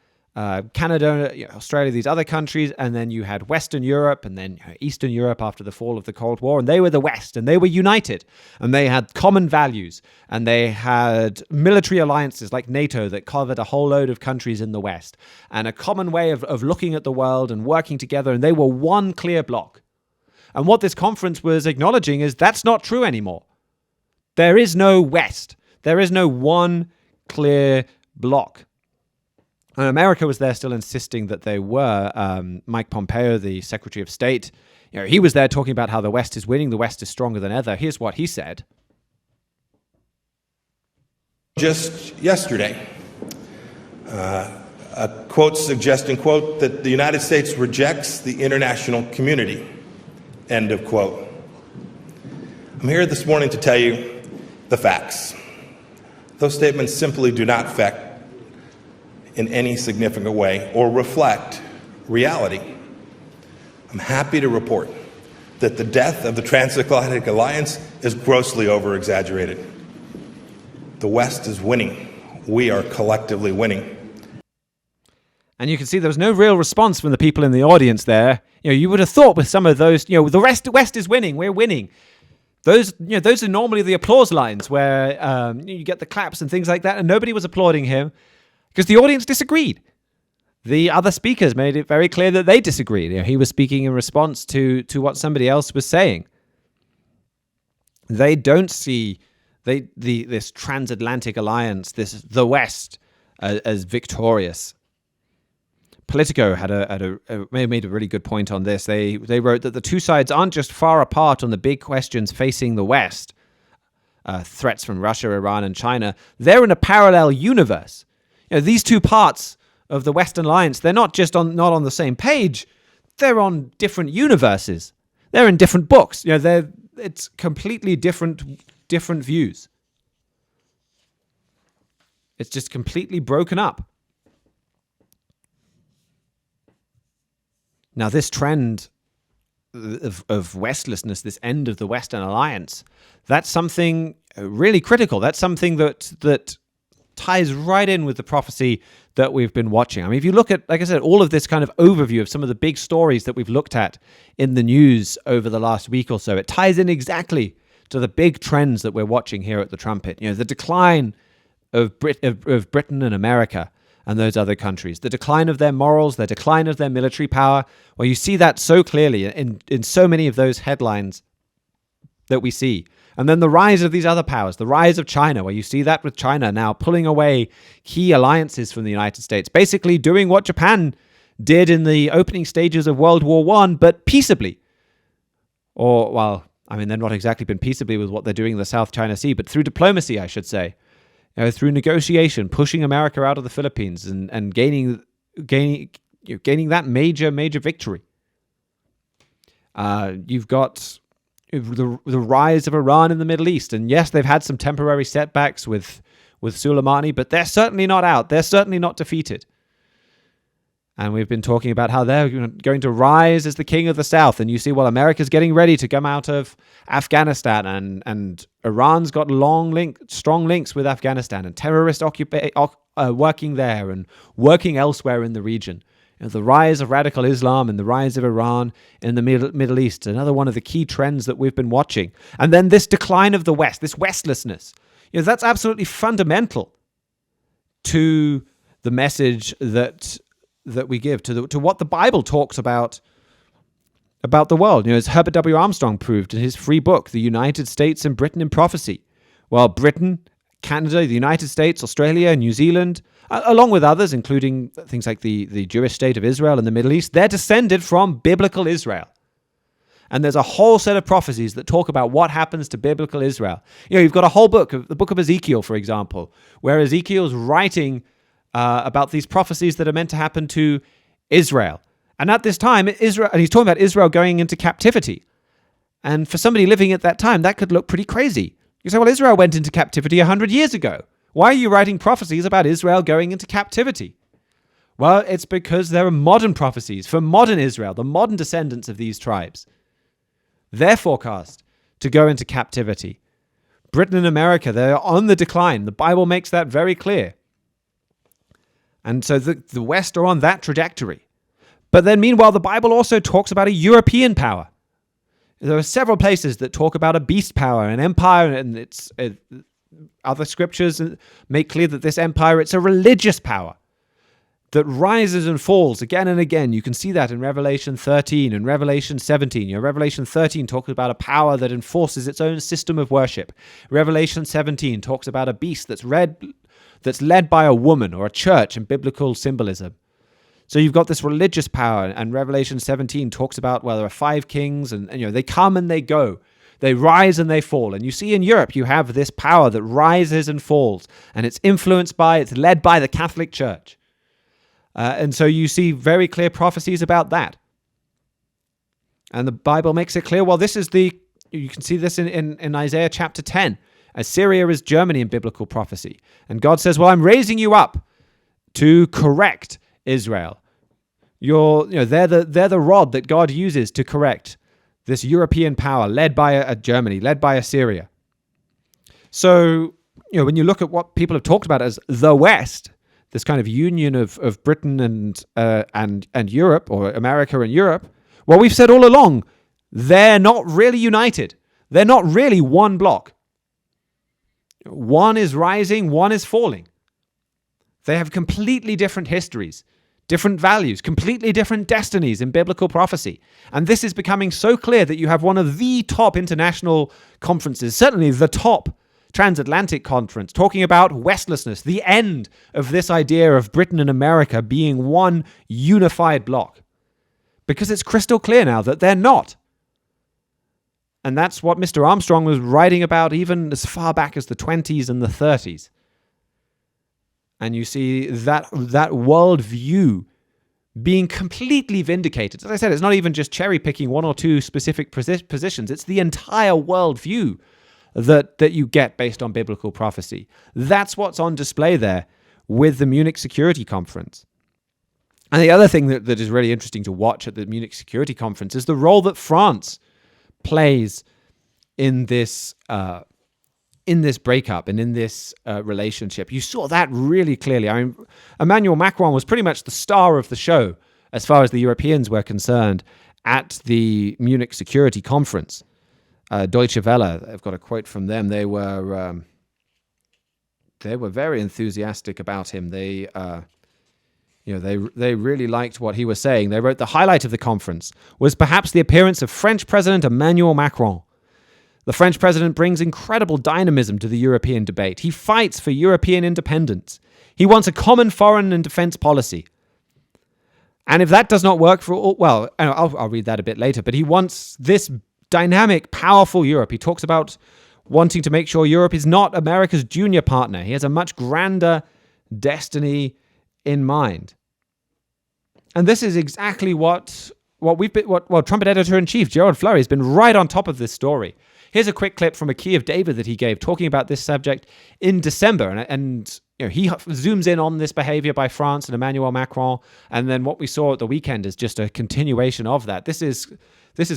Canada, Australia, these other countries, and then you had Western Europe and then Eastern Europe after the fall of the Cold War, and they were the West, and they were united, and they had common values, and they had military alliances like NATO that covered a whole load of countries in the West, and a common way of looking at the world and working together, and they were one clear bloc. And what this conference was acknowledging is that's not true anymore. There is no West. There is no one clear bloc. And America was there still insisting that they were. Mike Pompeo, the Secretary of State, he was there talking about how the West is winning, the West is stronger than ever. Here's what he said. Just yesterday, a quote suggesting, quote, that the United States rejects the international community. End of quote. I'm here this morning to tell you the facts. Those statements simply do not affect in any significant way or reflect reality. I'm happy to report that the death of the transatlantic alliance is grossly over-exaggerated. The West is winning. We are collectively winning. And you can see there was no real response from the people in the audience there. You would have thought with some of those, the West is winning, we're winning. Those are normally the applause lines where you get the claps and things like that, and nobody was applauding him because the audience disagreed. The other speakers made it very clear that they disagreed. He was speaking in response to what somebody else was saying. They don't see this transatlantic alliance, the West, as victorious. Politico made a really good point on this. They wrote that the two sides aren't just far apart on the big questions facing the West, threats from Russia, Iran, and China. They're in a parallel universe. These two parts of the Western alliance, they're not on the same page. They're on different universes. They're in different books. It's completely different views. It's just completely broken up. Now, this trend of Westlessness, this end of the Western Alliance, that's something really critical. That's something that ties right in with the prophecy that we've been watching. I mean, if you look at, like I said, all of this kind of overview of some of the big stories that we've looked at in the news over the last week or so, it ties in exactly to the big trends that we're watching here at the Trumpet. You know, the decline of Britain and America and those other countries, the decline of their morals, the decline of their military power. Well, you see that so clearly in so many of those headlines that we see. And then the rise of these other powers, the rise of China, where you see that with China now pulling away key alliances from the United States, basically doing what Japan did in the opening stages of World War I, but peaceably. Or, well, I mean, they've not exactly been peaceably with what they're doing in the South China Sea, but through diplomacy, I should say. Through negotiation, pushing America out of the Philippines and gaining that major victory. You've got the rise of Iran in the Middle East. And yes, they've had some temporary setbacks with Soleimani, but they're certainly not out. They're certainly not defeated. And we've been talking about how they're going to rise as the king of the South. And you see, well, America's getting ready to come out of Afghanistan, and Iran's got strong links with Afghanistan, and terrorists working there and working elsewhere in the region. You know, the rise of radical Islam and the rise of Iran in the Middle East, another one of the key trends that we've been watching. And then this decline of the West, this Westlessness, you know, that's absolutely fundamental to the message that we give, to what the Bible talks about the world. You know, as Herbert W. Armstrong proved in his free book, The United States and Britain in Prophecy. Well, Britain, Canada, the United States, Australia, New Zealand, along with others, including things like the Jewish state of Israel and the Middle East, they're descended from biblical Israel. And there's a whole set of prophecies that talk about what happens to biblical Israel. You know, you've got a whole book, the book of Ezekiel, for example, where Ezekiel's writing about these prophecies that are meant to happen to Israel. And at this time, Israel, and he's talking about Israel going into captivity. And for somebody living at that time, that could look pretty crazy. You say, well, Israel went into captivity 100 years ago. Why are you writing prophecies about Israel going into captivity? Well, it's because there are modern prophecies for modern Israel, the modern descendants of these tribes. They're forecast to go into captivity. Britain and America, they're on the decline. The Bible makes that very clear. And so the West are on that trajectory. But then meanwhile, the Bible also talks about a European power. There are several places that talk about a beast power, an empire, and other scriptures make clear that this empire, it's a religious power that rises and falls again and again. You can see that in Revelation 13 and Revelation 17. You know, Revelation 13 talks about a power that enforces its own system of worship. Revelation 17 talks about a beast that's led by a woman or a church in biblical symbolism. So you've got this religious power, and Revelation 17 talks about, well, there are 5 kings, and you know, they come and they go. They rise and they fall. And you see in Europe, you have this power that rises and falls, and it's led by the Catholic Church. And so you see very clear prophecies about that. And the Bible makes it clear, well, you can see this in Isaiah chapter 10. Assyria is Germany in biblical prophecy. And God says, well, I'm raising you up to correct Israel. They're the rod that God uses to correct this European power led by Germany, led by Assyria. So, you know, when you look at what people have talked about as the West, this kind of union of Britain and Europe, or America and Europe, well, we've said all along, they're not really united. They're not really one block. One is rising, one is falling. They have completely different histories, different values, completely different destinies in biblical prophecy. And this is becoming so clear that you have one of the top international conferences, certainly the top transatlantic conference, talking about Westlessness, the end of this idea of Britain and America being one unified bloc. Because it's crystal clear now that they're not. And that's what Mr. Armstrong was writing about even as far back as the 20s and the 30s. And you see that worldview being completely vindicated. As I said, it's not even just cherry-picking one or two specific positions. It's the entire worldview that you get based on biblical prophecy. That's what's on display there with the Munich Security Conference. And the other thing that is really interesting to watch at the Munich Security Conference is the role that France plays in this breakup and in this relationship. You saw that really clearly. I mean, Emmanuel Macron was pretty much the star of the show as far as the Europeans were concerned at the Munich Security Conference. Deutsche Welle, I've got a quote from them. They were very enthusiastic about him. They really liked what he was saying. They wrote, the highlight of the conference was perhaps the appearance of French President Emmanuel Macron. The French president brings incredible dynamism to the European debate. He fights for European independence. He wants a common foreign and defense policy. And if that does not work for all, well, I'll read that a bit later, but he wants this dynamic, powerful Europe. He talks about wanting to make sure Europe is not America's junior partner. He has a much grander destiny in mind. And this is exactly what Trumpet Editor-in-Chief Gerald Fleury has been right on top of this story. Here's a quick clip from a key of David that he gave talking about this subject in December. And he zooms in on this behavior by France and Emmanuel Macron. And then what we saw at the weekend is just a continuation of that. This is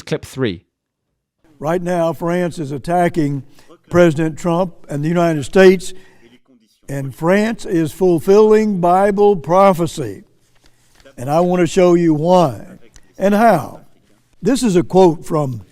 clip 3. Right now, France is attacking President Trump and the United States, and France is fulfilling Bible prophecy. And I want to show you why and how. This is a quote from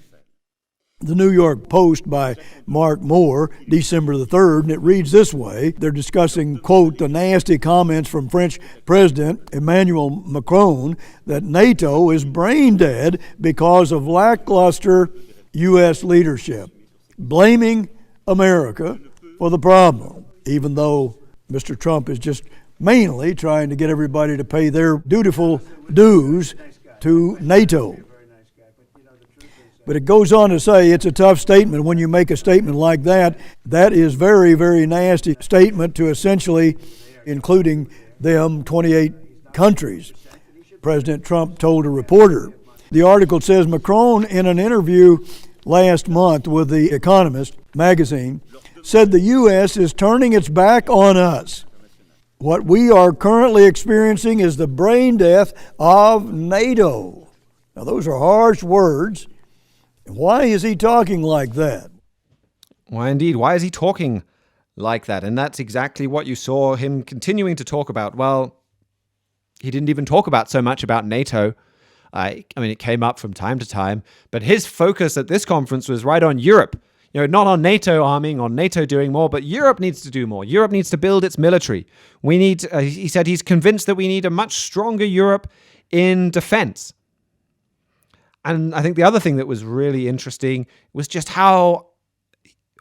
the New York Post by Mark Moore, December the 3rd, and it reads this way. They're discussing, quote, the nasty comments from French President Emmanuel Macron that NATO is brain dead because of lackluster U.S. leadership, blaming America for the problem, even though Mr. Trump is just mainly trying to get everybody to pay their dutiful dues to NATO. But it goes on to say it's a tough statement when you make a statement like that. That is very, very nasty statement to essentially, including them, 28 countries. President Trump told a reporter. The article says Macron, in an interview last month with The Economist magazine, said the U.S. is turning its back on us. What we are currently experiencing is the brain death of NATO. Now, those are harsh words. Why is he talking like that? Why indeed? Why is he talking like that? And that's exactly what you saw him continuing to talk about. Well, he didn't even talk about so much about NATO. I mean, it came up from time to time, but his focus at this conference was right on Europe. Not on NATO arming, on NATO doing more, but Europe needs to do more. Europe needs to build its military. We need, he said he's convinced that we need a much stronger Europe in defense. And I think the other thing that was really interesting was just how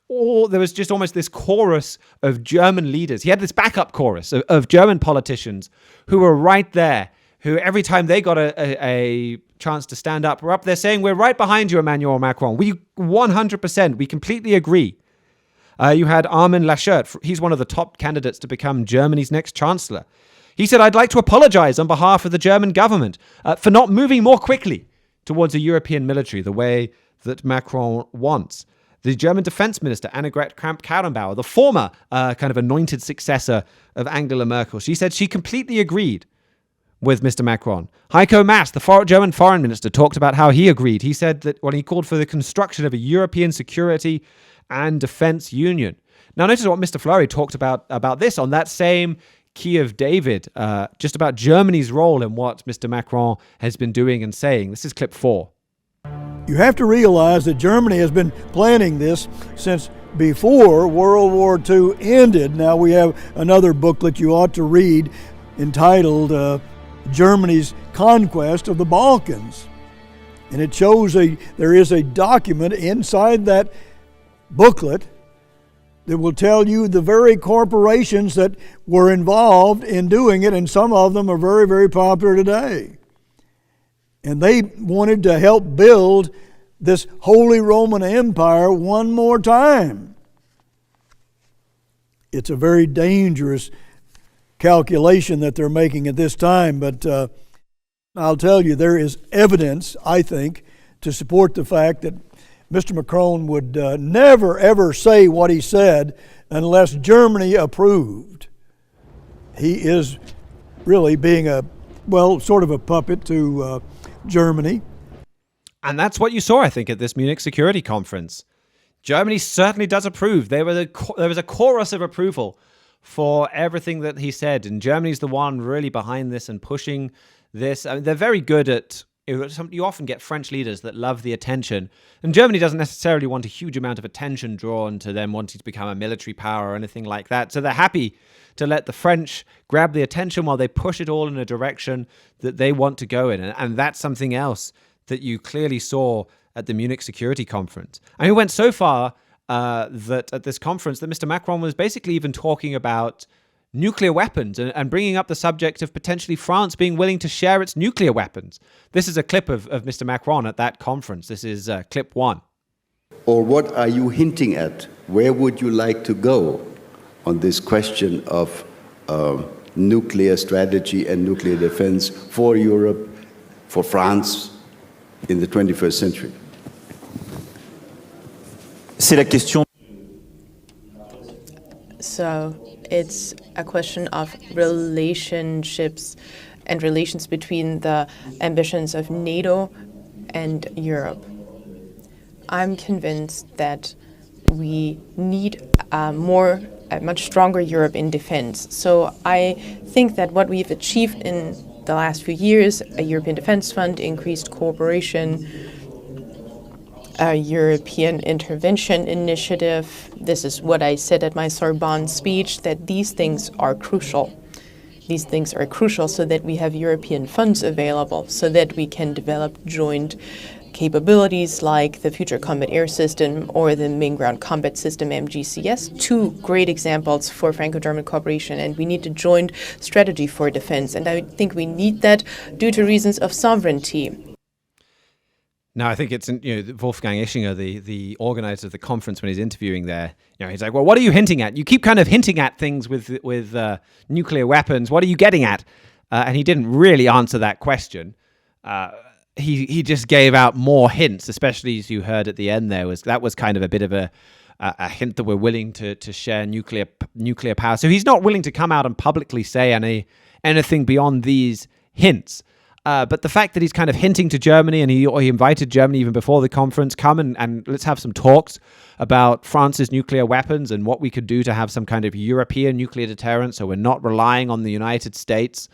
there was just almost this chorus of German leaders. He had this backup chorus of German politicians who were right there, who every time they got a chance to stand up, were up there saying, we're right behind you, Emmanuel Macron. We 100%, we completely agree. You had Armin Laschet. He's one of the top candidates to become Germany's next chancellor. He said, I'd like to apologize on behalf of the German government for not moving more quickly towards a European military the way that Macron wants. The German defense minister, Annegret Kramp-Karrenbauer, the former kind of anointed successor of Angela Merkel, she said she completely agreed with Mr. Macron. Heiko Maas, the German foreign minister, talked about how he agreed. He said that when he called for the construction of a European security and defense union. Now notice what Mr. Fleury talked about this on that same key of David, just about Germany's role in what Mr. Macron has been doing and saying. This is clip 4. You have to realize that Germany has been planning this since before World War II ended. Now we have another booklet you ought to read entitled Germany's Conquest of the Balkans. And it shows there is a document inside that booklet that will tell you the very corporations that were involved in doing it, and some of them are very, very popular today. And they wanted to help build this Holy Roman Empire one more time. It's a very dangerous calculation that they're making at this time, but I'll tell you, there is evidence, I think, to support the fact that Mr. Macron would never, ever say what he said unless Germany approved. He is really being sort of a puppet to Germany. And that's what you saw, I think, at this Munich Security Conference. Germany certainly does approve. There was a chorus of approval for everything that he said. And Germany's the one really behind this and pushing this. I mean, they're very good at... You often get French leaders that love the attention. And Germany doesn't necessarily want a huge amount of attention drawn to them wanting to become a military power or anything like that. So they're happy to let the French grab the attention while they push it all in a direction that they want to go in. And that's something else that you clearly saw at the Munich Security Conference. And it went so far that at this conference that Mr. Macron was basically even talking about nuclear weapons and bringing up the subject of potentially France being willing to share its nuclear weapons. This is a clip of Mr. Macron at that conference. This is clip 1. Or what are you hinting at? Where would you like to go on this question of nuclear strategy and nuclear defense for Europe, for France in the 21st century? C'est la question. So it's a question of relationships and relations between the ambitions of NATO and Europe. I'm convinced that we need a much stronger Europe in defense. So I think that what we've achieved in the last few years, a European Defense Fund, increased cooperation, a European intervention initiative. This is what I said at my Sorbonne speech, that these things are crucial. These things are crucial so that we have European funds available, so that we can develop joint capabilities like the Future Combat Air System or the Main Ground Combat System, MGCS, two great examples for Franco-German cooperation, and we need a joint strategy for defense. And I think we need that due to reasons of sovereignty. Now, I think it's Wolfgang Ischinger, the organizer of the conference, when he's interviewing there. He's like, "Well, what are you hinting at? You keep kind of hinting at things with nuclear weapons. What are you getting at?" And he didn't really answer that question. He just gave out more hints, especially as you heard at the end. That was kind of a bit of a hint that we're willing to share nuclear power. So he's not willing to come out and publicly say anything beyond these hints. But the fact that he's kind of hinting to Germany, and he invited Germany even before the conference, come and let's have some talks about France's nuclear weapons and what we could do to have some kind of European nuclear deterrent, so we're not relying on the United States.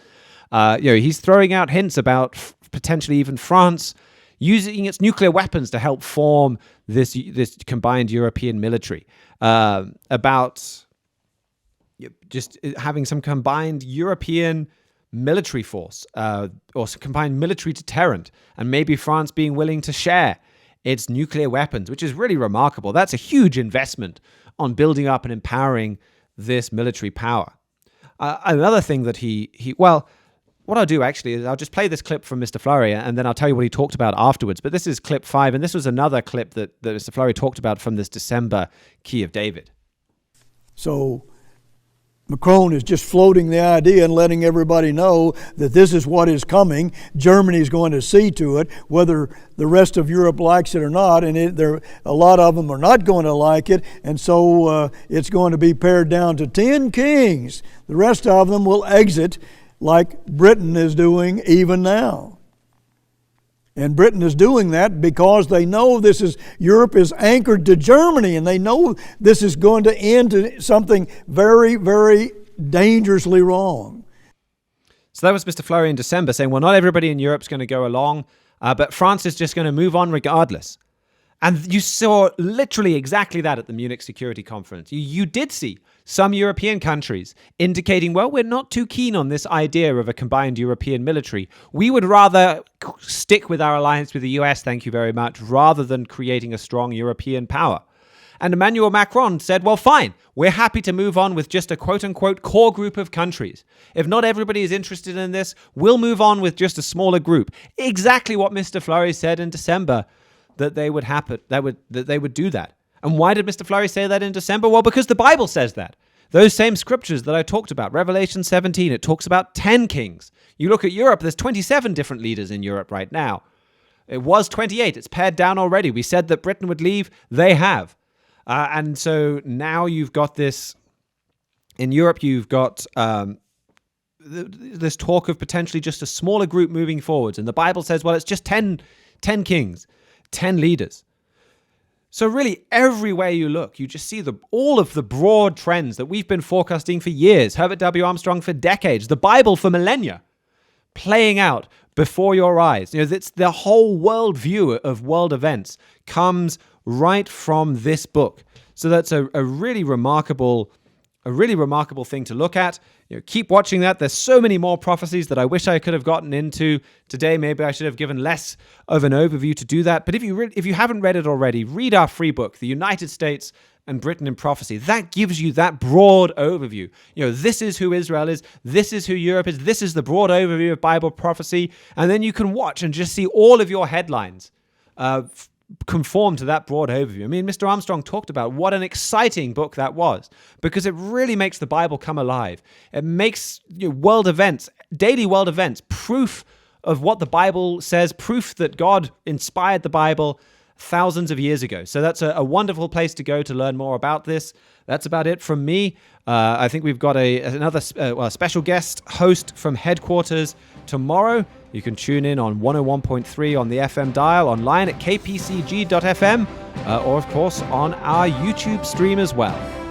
He's throwing out hints about potentially even France using its nuclear weapons to help form this combined European military, about just having some combined European military force or combined military deterrent, and maybe France being willing to share its nuclear weapons, which is really remarkable. That's a huge investment on building up and empowering this military power. Another thing that what I'll do actually is I'll just play this clip from Mr. Fleury, and then I'll tell you what he talked about afterwards. But this is clip 5, and this was another clip that Mr. Fleury talked about from this December Key of David. So Macron is just floating the idea and letting everybody know that this is what is coming. Germany is going to see to it, whether the rest of Europe likes it or not, and a lot of them are not going to like it, and so it's going to be pared down to 10 kings. The rest of them will exit like Britain is doing even now. And Britain is doing that because they know Europe is anchored to Germany, and they know this is going to end to something very, very dangerously wrong. So that was Mr. Fleury in December saying, well, not everybody in Europe's going to go along, but France is just going to move on regardless. And you saw literally exactly that at the Munich Security Conference. You did see some European countries indicating, well, we're not too keen on this idea of a combined European military. We would rather stick with our alliance with the US, thank you very much, rather than creating a strong European power. And Emmanuel Macron said, well, fine, we're happy to move on with just a quote-unquote core group of countries. If not everybody is interested in this, we'll move on with just a smaller group. Exactly what Mr. Fleury said in December that they would happen, that they would do that. And why did Mr. Fleury say that in December? Well, because the Bible says that. Those same scriptures that I talked about, Revelation 17, it talks about 10 kings. You look at Europe, there's 27 different leaders in Europe right now. It was 28. It's pared down already. We said that Britain would leave. They have. And so now you've got this. In Europe, you've got this talk of potentially just a smaller group moving forwards. And the Bible says, well, it's just 10 kings, 10 leaders. So really, everywhere you look, you just see all of the broad trends that we've been forecasting for years. Herbert W. Armstrong for decades. The Bible for millennia. Playing out before your eyes. It's the whole world view of world events comes right from this book. So that's a really remarkable thing to look at. Keep watching that. There's so many more prophecies that I wish I could have gotten into today. Maybe I should have given less of an overview to do that. But if you haven't read it already, read our free book, The United States and Britain in Prophecy. That gives you that broad overview. This is who Israel is. This is who Europe is. This is the broad overview of Bible prophecy. And then you can watch and just see all of your headlines conform to that broad overview. I mean, Mr. Armstrong talked about what an exciting book that was, because it really makes the Bible come alive. It makes world events, daily world events, proof of what the Bible says, proof that God inspired the Bible thousands of years ago. So that's a wonderful place to go to learn more about this. That's about it from me. I think we've got another special guest host from headquarters tomorrow. You can tune in on 101.3 on the FM dial, online at kpcg.fm, or of course on our YouTube stream as well.